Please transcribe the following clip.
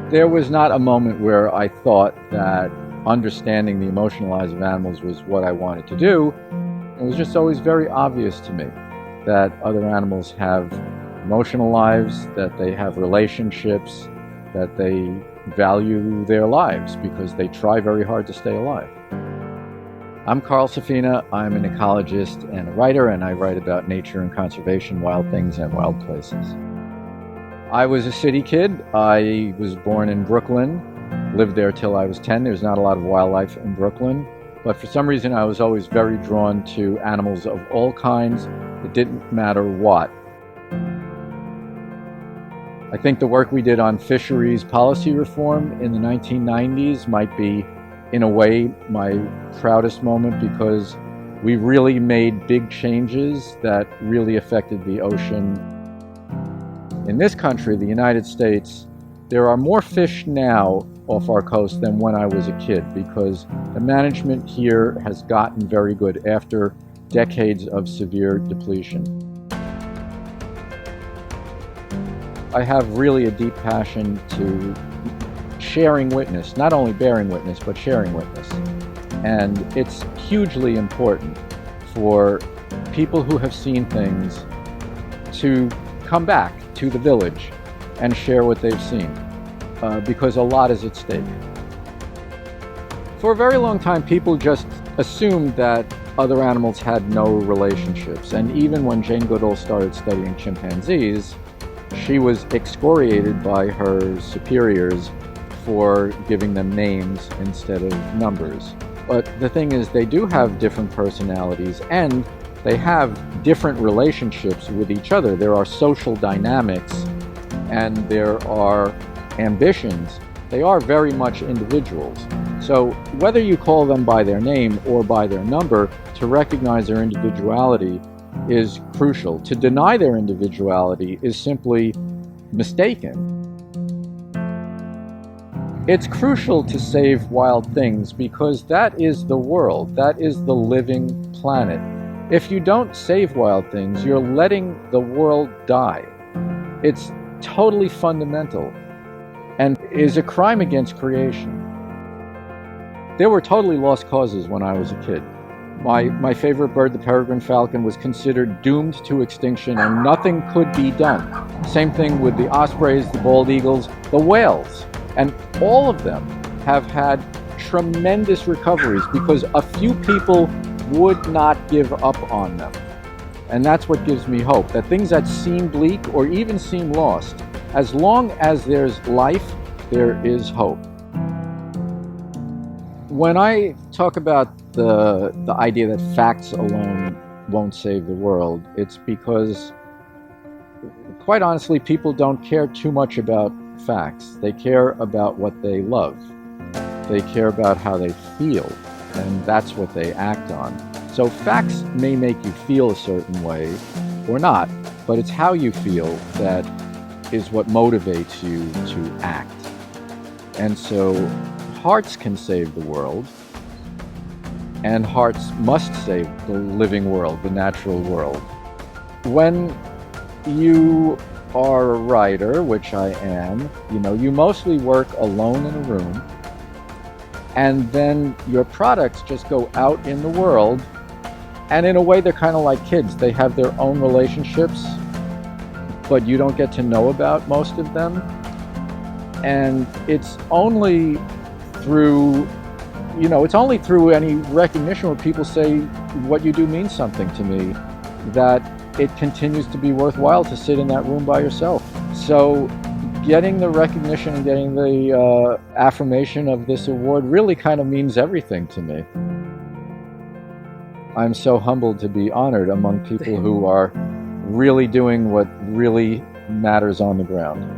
There was not a moment where I thought that understanding the emotional lives of animals was what I wanted to do. It was just always very obvious to me that other animals have emotional lives, that they have relationships, that they value their lives because they try very hard to stay alive. I'm Carl Safina. I'm an ecologist and a writer, and I write about nature and conservation, wild things, and wild places. I was a city kid. I was born in Brooklyn, lived there till I was 10. There's not a lot of wildlife in Brooklyn, but for some reason I was always very drawn to animals of all kinds. It didn't matter what. I think the work we did on fisheries policy reform in the 1990s might be, in a way, my proudest moment, because we really made big changes that really affected the ocean. In this country, the United States, there are more fish now off our coast than when I was a kid, because the management here has gotten very good after decades of severe depletion. I have really a deep passion to sharing witness, not only bearing witness, but sharing witness. And it's hugely important for people who have seen things to come back to the village and share what they've seen, because a lot is at stake. For a very long time, people just assumed that other animals had no relationships. And even when Jane Goodall started studying chimpanzees, she was excoriated by her superiors for giving them names instead of numbers. But the thing is, they do have different personalities, and they have different relationships with each other. There are social dynamics, and there are ambitions. They are very much individuals. So whether you call them by their name or by their number, to recognize their individuality is crucial. To deny their individuality is simply mistaken. It's crucial to save wild things because that is the world, that is the living planet. If you don't save wild things, you're letting the world die. It's totally fundamental and is a crime against creation. There were totally lost causes when I was a kid. My favorite bird, the peregrine falcon, was considered doomed to extinction and nothing could be done. Same thing with the ospreys, the bald eagles, the whales. And all of them have had tremendous recoveries because a few people would not give up on them. And that's what gives me hope, that things that seem bleak or even seem lost, as long as there's life, there is hope. When I talk about the idea that facts alone won't save the world, it's because, quite honestly, people don't care too much about facts. They care about what they love. They care about how they feel, and that's what they act on. So facts may make you feel a certain way or not, but it's how you feel that is what motivates you to act. And so hearts can save the world, and hearts must save the living world, the natural world. When you are a writer, which I am, you mostly work alone in a room, and then your products just go out in the world, and in a way they're kind of like kids. They have their own relationships, but you don't get to know about most of them. And it's only through any recognition where people say what you do means something to me, that it continues to be worthwhile to sit in that room by yourself. So getting the recognition and getting the affirmation of this award really kind of means everything to me. I'm so humbled to be honored among people who are really doing what really matters on the ground.